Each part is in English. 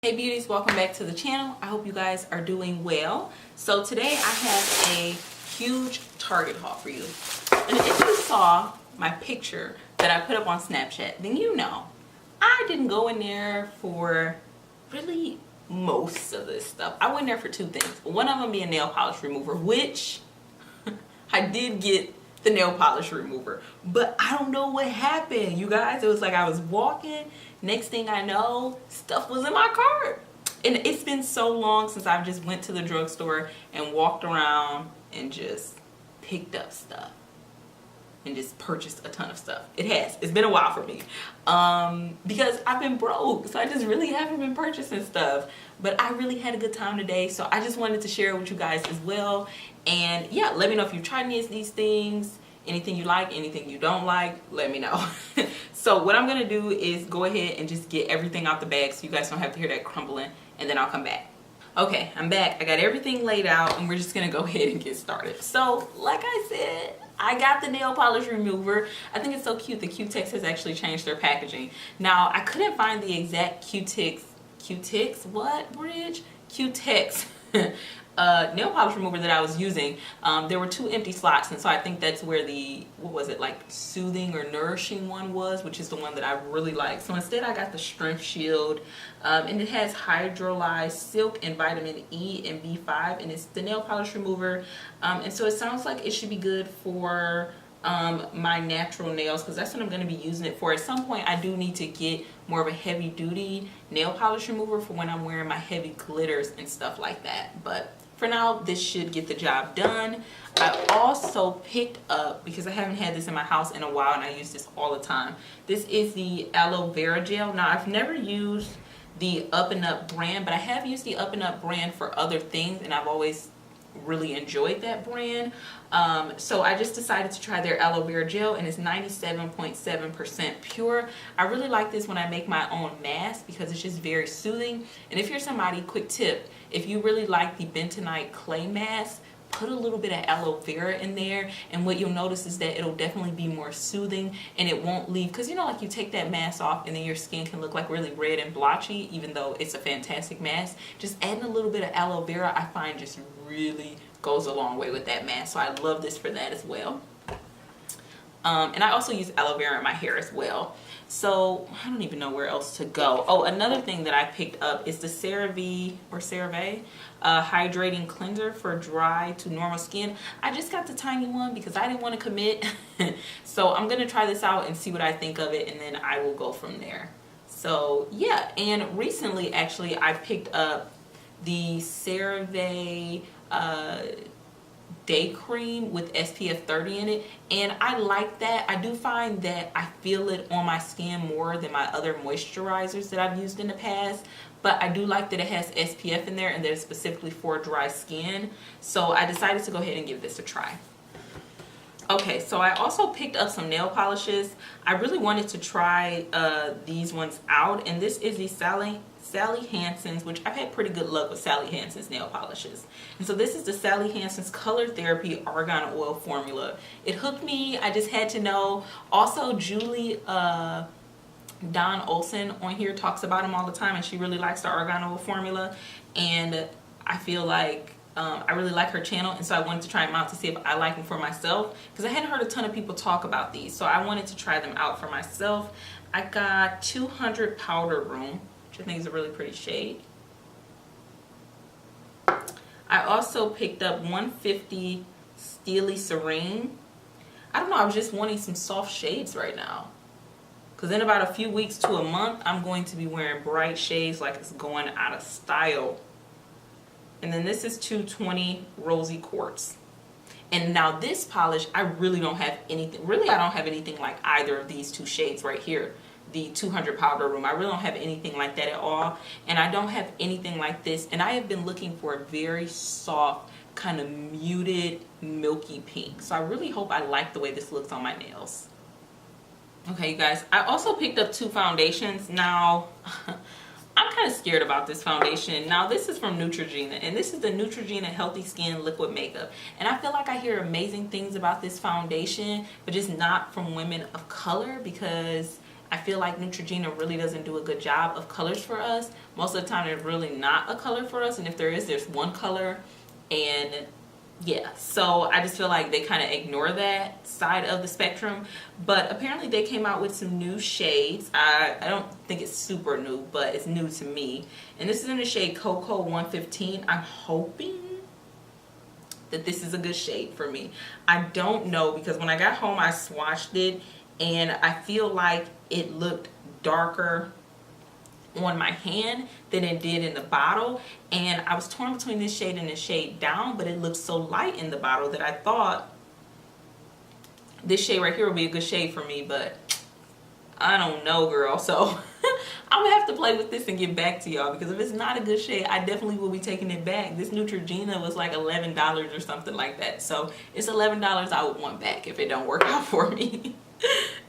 Hey beauties, welcome back to the channel. I hope you guys are doing well. So today I have a huge Target haul for you. And if you saw my picture that I put up on Snapchat, then you know I didn't go in there for really most of this stuff. I went there for two things. One of them being nail polish remover, which I did get the nail polish remover, but I don't know what happened, you guys. It was like I was walking, next thing I know, stuff was in my cart. And it's been so long since I've just went to the drugstore and walked around and just picked up stuff and just purchased a ton of stuff. It's been a while for me because I've been broke, so I just really haven't been purchasing stuff. But I really had a good time today, so I just wanted to share it with you guys as well. And yeah, let me know if you've tried any of these things, anything you like, anything you don't like, let me know. So what I'm gonna do is go ahead and just get everything out the bag so you guys don't have to hear that crumbling, and then I'll come back. Okay, I'm back. I got everything laid out and we're just gonna go ahead and get started. So like I said, I got the nail polish remover. I think it's so cute. The Cutex has actually changed their packaging. Now I couldn't find the exact Cutex nail polish remover that I was using. There were two empty slots, and so I think that's where the, what was it, like soothing or nourishing one was, which is the one that I really like. So instead I got the Strength Shield, and it has hydrolyzed silk and vitamin E and B5, and it's the nail polish remover, and so it sounds like it should be good for my natural nails, because that's what I'm going to be using it for. At some point I do need to get more of a heavy duty nail polish remover for when I'm wearing my heavy glitters and stuff like that, but for now this should get the job done. I also picked up, because I haven't had this in my house in a while and I use this all the time, this is the aloe vera gel. Now I've never used the Up and Up brand, but I have used the Up and Up brand for other things and I've always really enjoyed that brand. So I just decided to try their aloe vera gel, and it's 97.7% pure. I really like this when I make my own mask because it's just very soothing. And if you're somebody, quick tip, if you really like the bentonite clay mask, put a little bit of aloe vera in there, and what you'll notice is that it'll definitely be more soothing and it won't leave, because you know, like you take that mask off and then your skin can look like really red and blotchy even though it's a fantastic mask. Just adding a little bit of aloe vera I find just really goes a long way with that mask, so I love this for that as well. And I also use aloe vera in my hair as well. So I don't even know where else to go. Oh, another thing that I picked up is the Cerva hydrating cleanser for dry to normal skin. I just got the tiny one because I didn't want to commit. So I'm gonna try this out and see what I think of it, and then I will go from there. So yeah, and recently actually I picked up the Cerva day cream with SPF 30 in it, and I like that. I do find that I feel it on my skin more than my other moisturizers that I've used in the past, but I do like that it has SPF in there and that it's specifically for dry skin, so I decided to go ahead and give this a try. Okay, so I also picked up some nail polishes. I really wanted to try these ones out, and this is the Sally Hansen's, which I've had pretty good luck with Sally Hansen's nail polishes. And so this is the Sally Hansen's Color Therapy Argan Oil Formula. It hooked me. I just had to know. Also, Julie Don Olson on here talks about them all the time, and she really likes the Argan Oil Formula, and I feel like I really like her channel, and so I wanted to try them out to see if I like them for myself, because I hadn't heard a ton of people talk about these, so I wanted to try them out for myself. I got 200 Powder Room, which I think is a really pretty shade. I also picked up 150 Steely Serene. I don't know, I was just wanting some soft shades right now, because in about a few weeks to a month I'm going to be wearing bright shades like it's going out of style. And then this is 220 Rosy Quartz. And now this polish, I really don't have anything, I don't have anything like either of these two shades right here, the 200 Powder Room. I really don't have anything like that at all, and I don't have anything like this, and I have been looking for a very soft, kind of muted, milky pink. So I really hope I like the way this looks on my nails. Okay, you guys, I also picked up two foundations. Now, I'm kind of scared about this foundation. Now, this is from Neutrogena, and this is the Neutrogena Healthy Skin Liquid Makeup. And I feel like I hear amazing things about this foundation, but just not from women of color, because I feel like Neutrogena really doesn't do a good job of colors for us. Most of the time, there's really not a color for us, and if there is, there's one color. And yeah, so I just feel like they kind of ignore that side of the spectrum. But apparently they came out with some new shades. I don't think it's super new, but it's new to me. And this is in the shade Cocoa 115. I'm hoping that this is a good shade for me. I don't know, because when I got home I swatched it and I feel like it looked darker on my hand than it did in the bottle, and I was torn between this shade and the shade Down, but it looked so light in the bottle that I thought this shade right here would be a good shade for me, but I don't know, girl. So I'm gonna have to play with this and get back to y'all, because if it's not a good shade, I definitely will be taking it back. This Neutrogena was like $11 or something like that, so it's $11 I would want back if it don't work out for me.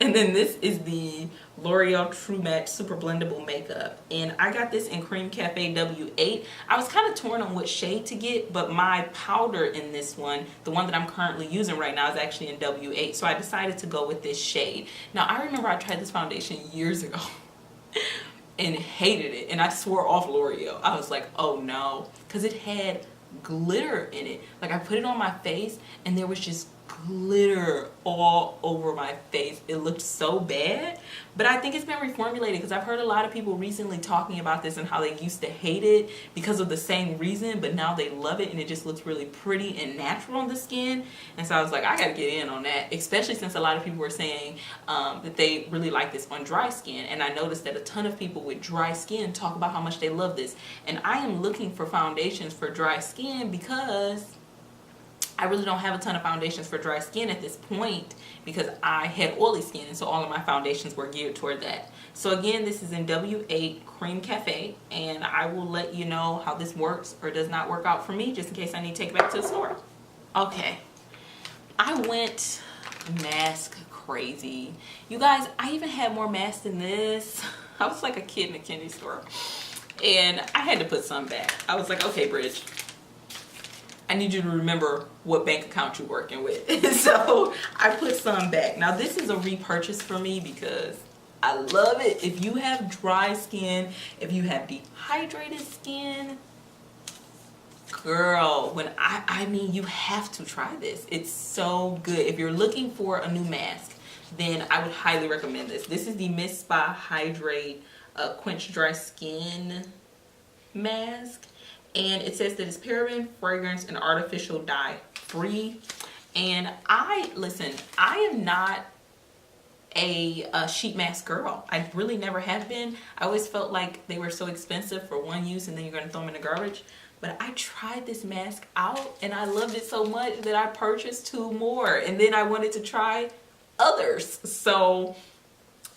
And then this is the L'Oreal True Matte Super Blendable Makeup, and I got this in Cream Cafe W8. I was kind of torn on what shade to get, but my powder in this one, the one that I'm currently using right now, is actually in W8, so I decided to go with this shade. Now I remember I tried this foundation years ago and hated it, and I swore off L'Oreal. I was like, oh no, because it had glitter in it. Like, I put it on my face and there was just glitter all over my face. It looked so bad, but I think it's been reformulated, because I've heard a lot of people recently talking about this and how they used to hate it because of the same reason, but now they love it and it just looks really pretty and natural on the skin. And so I was like, I gotta get in on that, especially since a lot of people were saying that they really like this on dry skin. And I noticed that a ton of people with dry skin talk about how much they love this, and I am looking for foundations for dry skin because I really don't have a ton of foundations for dry skin at this point, because I had oily skin, and so all of my foundations were geared toward that. So again, this is in W8 Cream Cafe, and I will let you know how this works or does not work out for me, just in case I need to take it back to the store. Okay, I went mask crazy. You guys, I even had more masks than this. I was like a kid in a candy store, and I had to put some back. I was like, okay, Bridget, I need you to remember what bank account you're working with. So I put some back. Now this is a repurchase for me because I love it. If you have dry skin, if you have dehydrated skin, girl, when I mean, you have to try this. It's so good. If you're looking for a new mask, then I would highly recommend this. This is the Miss Spa Hydrate Quench Dry Skin Mask. And it says that it's paraben, fragrance, and artificial dye free. And listen, I am not a sheet mask girl. I really never have been. I always felt like they were so expensive for one use and then you're gonna throw them in the garbage. But I tried this mask out and I loved it so much that I purchased 2 more. And then I wanted to try others. So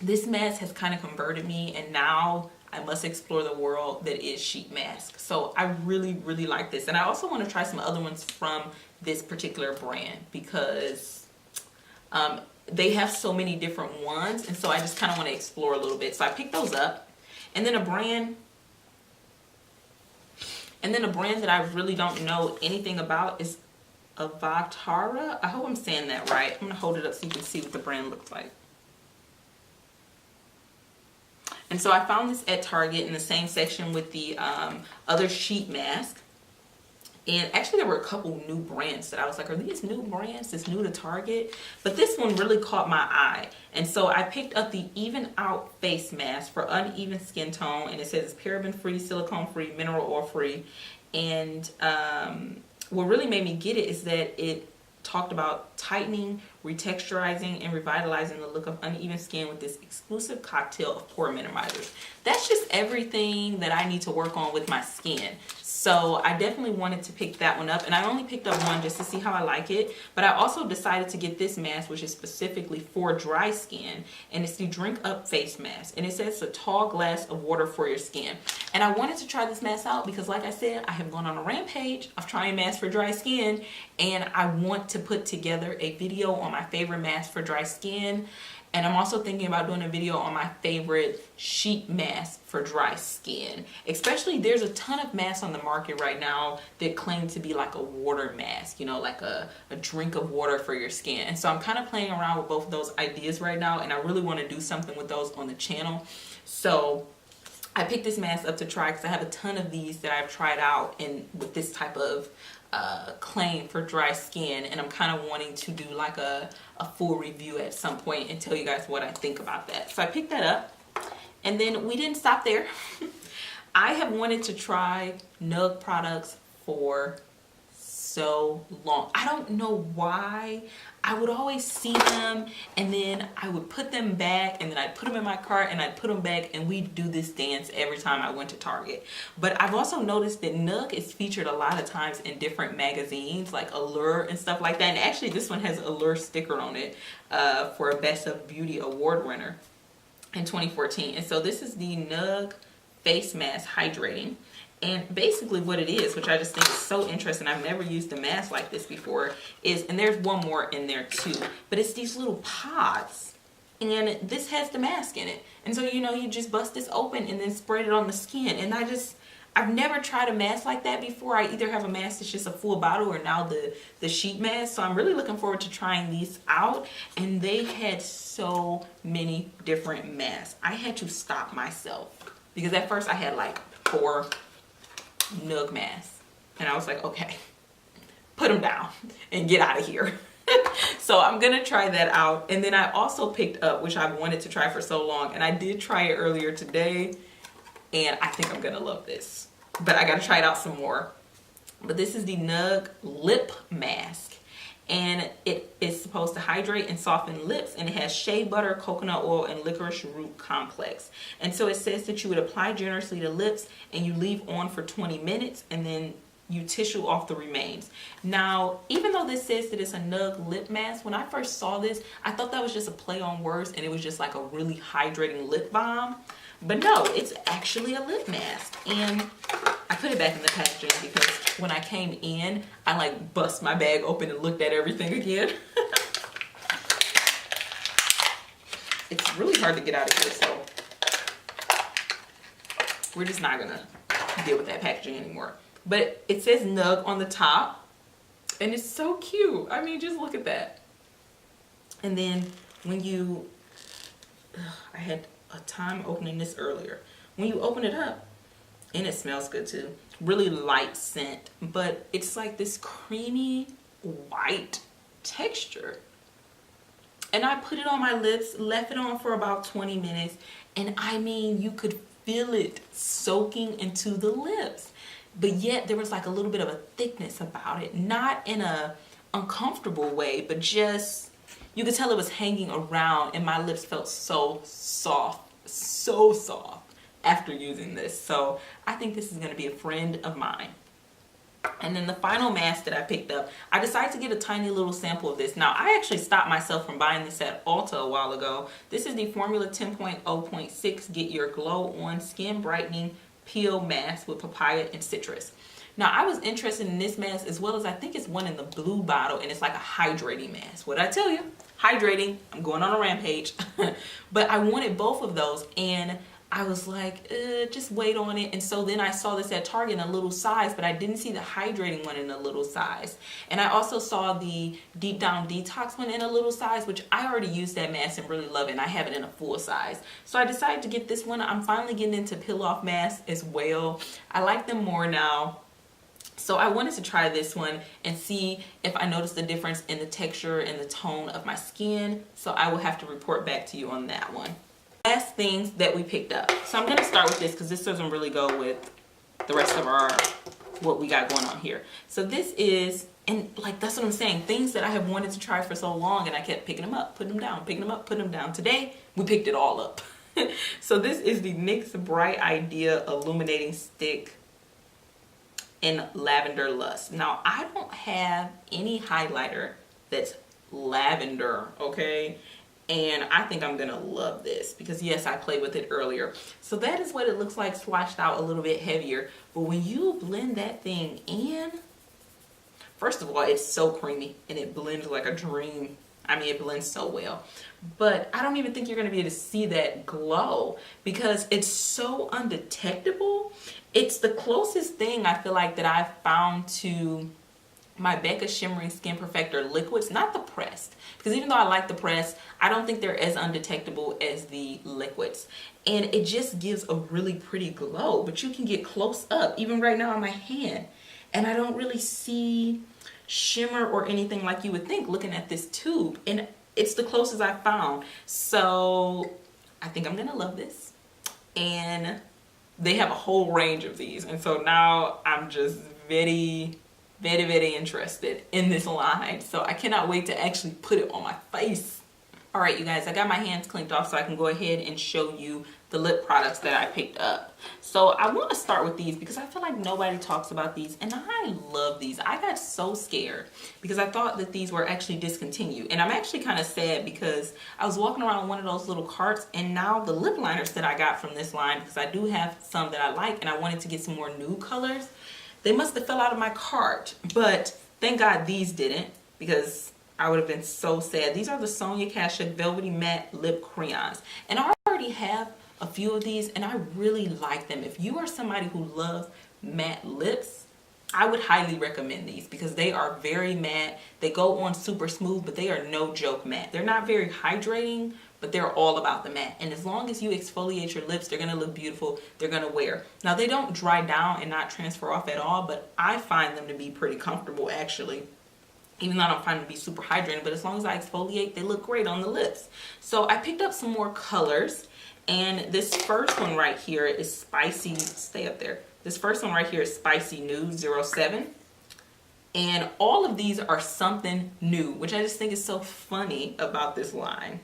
this mask has kind of converted me, and now I must explore the world that is sheet mask. So I really, really like this. And I also want to try some other ones from this particular brand, because they have so many different ones. And so I just kind of want to explore a little bit. So I picked those up. And then a brand that I really don't know anything about is Avatara. I hope I'm saying that right. I'm going to hold it up so you can see what the brand looks like. And so I found this at Target in the same section with the other sheet mask. And actually there were a couple new brands that I was like, are these new brands? It's new to Target. But this one really caught my eye. And so I picked up the Even Out Face Mask for uneven skin tone. And it says it's paraben free, silicone free, mineral oil free. And what really made me get it is that it talked about tightening, retexturizing, and revitalizing the look of uneven skin with this exclusive cocktail of pore minimizers. That's just everything that I need to work on with my skin. So I definitely wanted to pick that one up, and I only picked up one just to see how I like it. But I also decided to get this mask, which is specifically for dry skin, and it's the Drink Up Face Mask, and it says a tall glass of water for your skin. And I wanted to try this mask out because, like I said, I have gone on a rampage of trying masks for dry skin, and I want to put together a video on my favorite mask for dry skin. And I'm also thinking about doing a video on my favorite sheet mask for dry skin. Especially, there's a ton of masks on the market right now that claim to be like a water mask, you know, like a drink of water for your skin. And so I'm kind of playing around with both of those ideas right now, and I really want to do something with those on the channel. So I picked this mask up to try because I have a ton of these that I've tried out and with this type of claim for dry skin, and I'm kind of wanting to do like a full review at some point and tell you guys what I think about that. So I picked that up, and then we didn't stop there. I have wanted to try Nugg products for so long. I don't know why. I would always see them and then I would put them back, and then I'd put them in my cart and I'd put them back, and we'd do this dance every time I went to Target. But I've also noticed that Nugg is featured a lot of times in different magazines like Allure and stuff like that. And actually this one has Allure sticker on it for a Best of Beauty award winner in 2014. And so this is the Nugg face mask hydrating. And basically what it is, which I just think is so interesting, I've never used a mask like this before, is, and there's one more in there too, but it's these little pods, and this has the mask in it. And so, you know, you just bust this open and then spread it on the skin. And I've never tried a mask like that before. I either have a mask that's just a full bottle or now the sheet mask. So I'm really looking forward to trying these out. And they had so many different masks. I had to stop myself because at first I had like 4 Nugg masks, and I was like, okay, put them down and get out of here. So I'm gonna try that out. And then I also picked up, which I've wanted to try for so long, and I did try it earlier today, and I think I'm gonna love this, but I gotta try it out some more. But this is the Nugg lip mask, and it is supposed to hydrate and soften lips, and it has shea butter, coconut oil, and licorice root complex. And so it says that you would apply generously to lips and you leave on for 20 minutes and then you tissue off the remains. Now, even though this says that it's a Nugg lip mask, when I first saw this, I thought that was just a play on words and it was just like a really hydrating lip balm. But no, it's actually a lip mask. And I put it back in the packaging because when I came in, I like bust my bag open and looked at everything again. It's really hard to get out of here, so we're just not gonna deal with that packaging anymore. But it says Nugg on the top, and it's so cute. I mean, just look at that. And then when you, I had a time opening this earlier. When you open it up, and it smells good too, really light scent, but it's like this creamy white texture. And I put it on my lips, left it on for about 20 minutes, and I mean, you could feel it soaking into the lips, but yet there was like a little bit of a thickness about it, not in a uncomfortable way, but just, you could tell it was hanging around, and my lips felt so soft after using this. So I think this is going to be a friend of mine. And then the final mask that I picked up, I decided to get a tiny little sample of this. Now, I actually stopped myself from buying this at Ulta a while ago. This is the Formula 10.0.6 Get Your Glow On Skin Brightening Peel Mask with papaya and citrus. Now, I was interested in this mask as well as I think it's one in the blue bottle, and it's like a hydrating mask. What'd I tell you? Hydrating. I'm going on a rampage. But I wanted both of those, and I was like, just wait on it. And so then I saw this at Target in a little size, but I didn't see the hydrating one in a little size. And I also saw the Deep Down Detox one in a little size, which I already used that mask and really love it, and I have it in a full size. So I decided to get this one. I'm finally getting into peel-off masks as well. I like them more now. So I wanted to try this one and see if I noticed the difference in the texture and the tone of my skin. So I will have to report back to you on that one. Last things that we picked up. So I'm going to start with this because this doesn't really go with the rest of what we got going on here. So this is, and like that's what I'm saying, things that I have wanted to try for so long, and I kept picking them up, putting them down, picking them up, putting them down. Today we picked it all up. So this is the NYX Bright Idea Illuminating Stick in Lavender Lust. Now, I don't have any highlighter that's lavender, okay? And I think I'm gonna love this because yes, I played with it earlier. So that is what it looks like swatched out, a little bit heavier. But when you blend that thing in, first of all, it's so creamy and it blends like a dream. I mean, it blends so well. But I don't even think you're going to be able to see that glow because it's so undetectable. It's the closest thing I feel like that I've found to my Becca Shimmering Skin Perfector liquids, not the pressed, because even though I like the pressed, I don't think they're as undetectable as the liquids. And it just gives a really pretty glow, but you can get close up, even right now on my hand, and I don't really see shimmer or anything like you would think looking at this tube, and it's the closest I found. So I think I'm gonna love this, and they have a whole range of these, and so now I'm just very interested in this line. So I cannot wait to actually put it on my face. All right, you guys, I got my hands cleaned off so I can go ahead and show you the lip products that I picked up. So I want to start with these because I feel like nobody talks about these, and I love these. I got so scared because I thought that these were actually discontinued, and I'm actually kind of sad because I was walking around one of those little carts, and now the lip liners that I got from this line, because I do have some that I like and I wanted to get some more nude colors, they must have fell out of my cart. But thank God these didn't, because I would have been so sad. These are the Sonia Kashuk Velvety Matte Lip Crayons, and I already have a few of these and I really like them. If you are somebody who loves matte lips, I would highly recommend these because they are very matte. They go on super smooth, but they are no joke matte. They're not very hydrating, but they're all about the matte. And as long as you exfoliate your lips, they're gonna look beautiful, they're gonna wear. Now they don't dry down and not transfer off at all, but I find them to be pretty comfortable actually. Even though I don't find them to be super hydrating, but as long as I exfoliate, they look great on the lips. So I picked up some more colors, and this first one right here is Spicy, stay up there. This first one right here is Spicy Nude 07. And all of these are something new, which I just think is so funny about this line.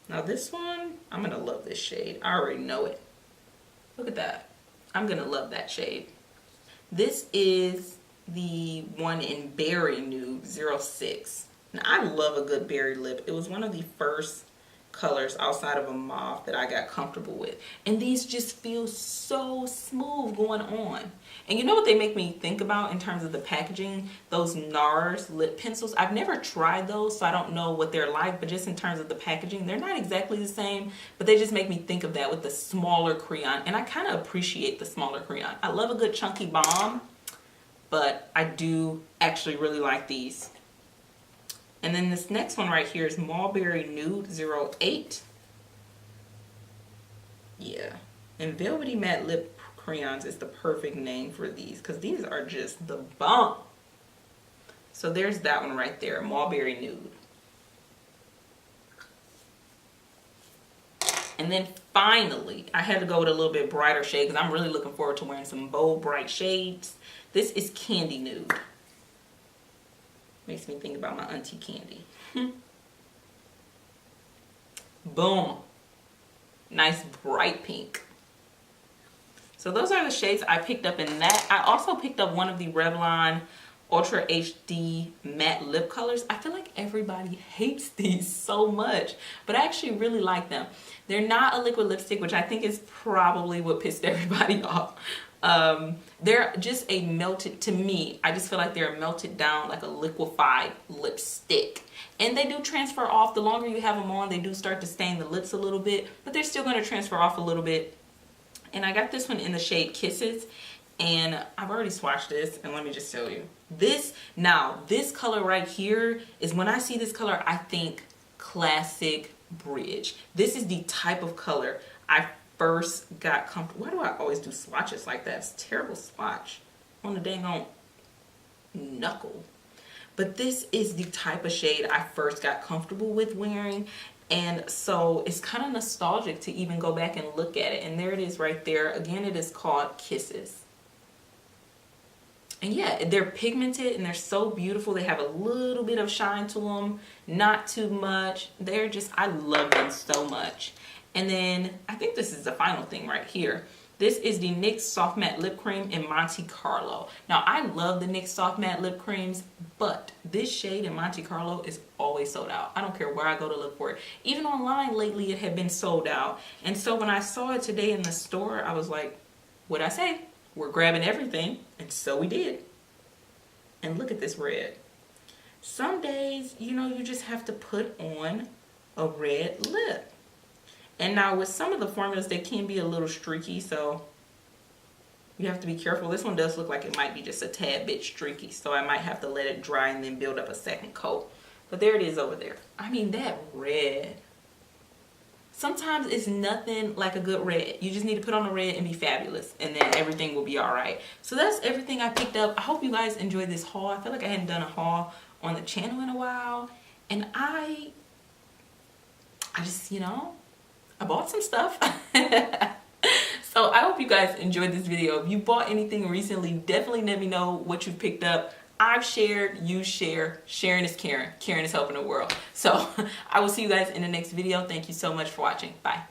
Now this one, I'm gonna love this shade. I already know it. Look at that. I'm gonna love that shade. This is the one in Berry Nude 06. Now I love a good berry lip. It was one of the first colors outside of a mauve that I got comfortable with. And these just feel so smooth going on. And you know what they make me think about in terms of the packaging? Those NARS lip pencils. I've never tried those, so I don't know what they're like, but just in terms of the packaging, they're not exactly the same, but they just make me think of that with the smaller crayon. And I kind of appreciate the smaller crayon. I love a good chunky balm, but I do actually really like these. And then this next one right here is Mulberry Nude 08. Yeah. And Velvety Matte Lip Crayons is the perfect name for these because these are just the bomb. So there's that one right there, Mulberry Nude. And then finally, I had to go with a little bit brighter shade because I'm really looking forward to wearing some bold, bright shades. This is Candy Nude. Makes me think about my auntie Candy. Boom. Nice bright pink. So those are the shades I picked up in that. I also picked up one of the Revlon Ultra HD matte lip colors. I feel like everybody hates these so much, but I actually really like them. They're not a liquid lipstick, which I think is probably what pissed everybody off. They're just a melted, to me, I just feel like they're melted down like a liquefied lipstick. And they do transfer off. The longer you have them on, they do start to stain the lips a little bit, but they're still going to transfer off a little bit. And I got this one in the shade Kisses, and I've already swatched this, and let me just show you. This color right here is, when I see this color, I think classic bridge. This is the type of color I first got comfortable. Why do I always do swatches like that? It's a terrible swatch on the dang on knuckle. But this is the type of shade I first got comfortable with wearing, and so it's kind of nostalgic to even go back and look at it. And there it is right there. Again, it is called Kisses. And yeah, they're pigmented and they're so beautiful. They have a little bit of shine to them, not too much. They're just, I love them so much. And then I think this is the final thing right here. This is the NYX Soft Matte Lip Cream in Monte Carlo. Now, I love the NYX Soft Matte Lip Creams, but this shade in Monte Carlo is always sold out. I don't care where I go to look for it. Even online lately, it had been sold out. And so when I saw it today in the store, I was like, what'd I say? We're grabbing everything. And so we did. And look at this red. some days, you know, you just have to put on a red lip. And now with some of the formulas, they can be a little streaky, so you have to be careful. This one does look like it might be just a tad bit streaky, so I might have to let it dry and then build up a second coat. But there it is over there. I mean, that red. Sometimes it's nothing like a good red. You just need to put on a red and be fabulous, and then everything will be all right. So that's everything I picked up. I hope you guys enjoyed this haul. I feel like I hadn't done a haul on the channel in a while, and I just, you know, I bought some stuff. So I hope you guys enjoyed this video. If you bought anything recently, definitely let me know what you picked up. I've shared, you share. Sharing is caring. Caring is helping the world. So I will see you guys in the next video. Thank you so much for watching. Bye.